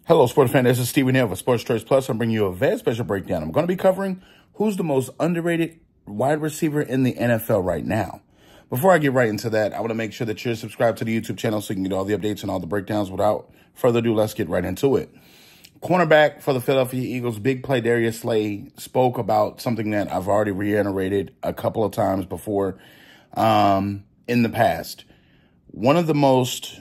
Hello, sports fan. This is Stephen Hill of Sports Choice Plus. I'm bringing you a very special breakdown. I'm going to be covering who's the most underrated wide receiver in the NFL right now. Before I get right into that, I want to make sure that you're subscribed to the YouTube channel so you can get all the updates and all the breakdowns. Without further ado, let's get right into it. Cornerback for the Philadelphia Eagles, big play Darius Slay, spoke about something that I've already reiterated a couple of times before in the past. One of the most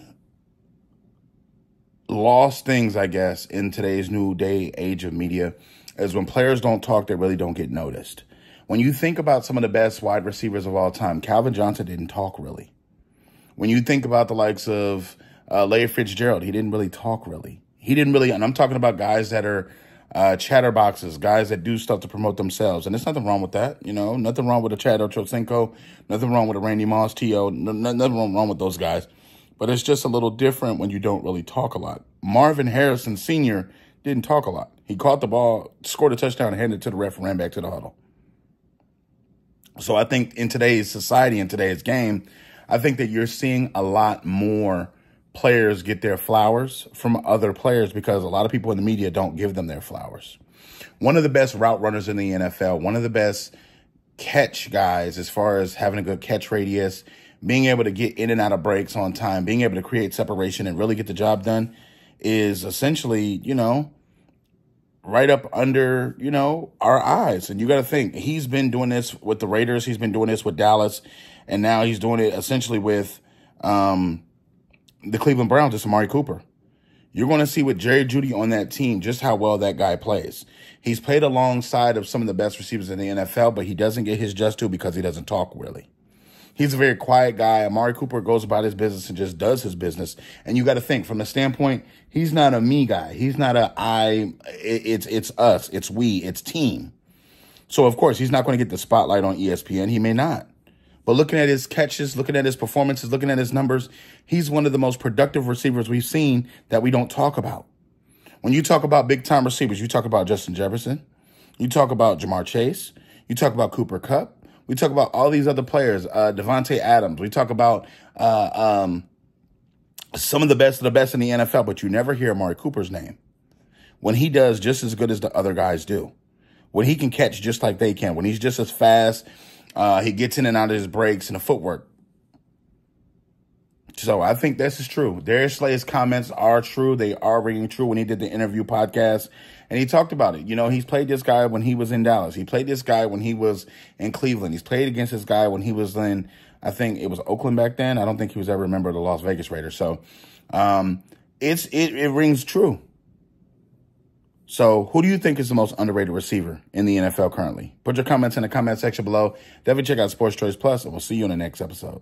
lost things, I guess, in today's new day age of media is when players don't talk, they really don't get noticed. When you think about some of the best wide receivers of all time, Calvin Johnson didn't talk really. When you think about the likes of Larry Fitzgerald, he didn't really talk really. He didn't really, and I'm talking about guys that are chatterboxes, guys that do stuff to promote themselves. And there's nothing wrong with that, you know, nothing wrong with a Chad Ochocinco, nothing wrong with a Randy Moss, T.O., nothing wrong with those guys. But it's just a little different when you don't really talk a lot. Marvin Harrison Sr. didn't talk a lot. He caught the ball, scored a touchdown, handed it to the ref, and ran back to the huddle. So I think in today's society, in today's game, I think that you're seeing a lot more players get their flowers from other players because a lot of people in the media don't give them their flowers. One of the best route runners in the NFL, one of the best catch guys as far as having a good catch radius, being able to get in and out of breaks on time, being able to create separation and really get the job done is essentially, you know, right up under, you know, our eyes. And you got to think, he's been doing this with the Raiders. He's been doing this with Dallas. And now he's doing it essentially with the Cleveland Browns. It's Amari Cooper. You're going to see with Jerry Jeudy on that team just how well that guy plays. He's played alongside of some of the best receivers in the NFL, but he doesn't get his just due because he doesn't talk really. He's a very quiet guy. Amari Cooper goes about his business and just does his business. And you got to think from the standpoint, he's not a me guy. He's not a it's us, it's we, it's team. So, of course, he's not going to get the spotlight on ESPN. He may not. But looking at his catches, looking at his performances, looking at his numbers, he's one of the most productive receivers we've seen that we don't talk about. When you talk about big-time receivers, you talk about Justin Jefferson. You talk about Jamar Chase. You talk about Cooper Kupp. We talk about all these other players, Devontae Adams. We talk about some of the best in the NFL, but you never hear Amari Cooper's name. When he does just as good as the other guys do. When he can catch just like they can. When he's just as fast, he gets in and out of his breaks and the footwork. So I think this is true. Darius Slay's comments are true. They are ringing true when he did the interview podcast. And he talked about it. You know, he's played this guy when he was in Dallas. He played this guy when he was in Cleveland. He's played against this guy when he was in, I think it was Oakland back then. I don't think he was ever a member of the Las Vegas Raiders. So it rings true. So who do you think is the most underrated receiver in the NFL currently? Put your comments in the comment section below. Definitely check out Sports Choice Plus, and we'll see you in the next episode.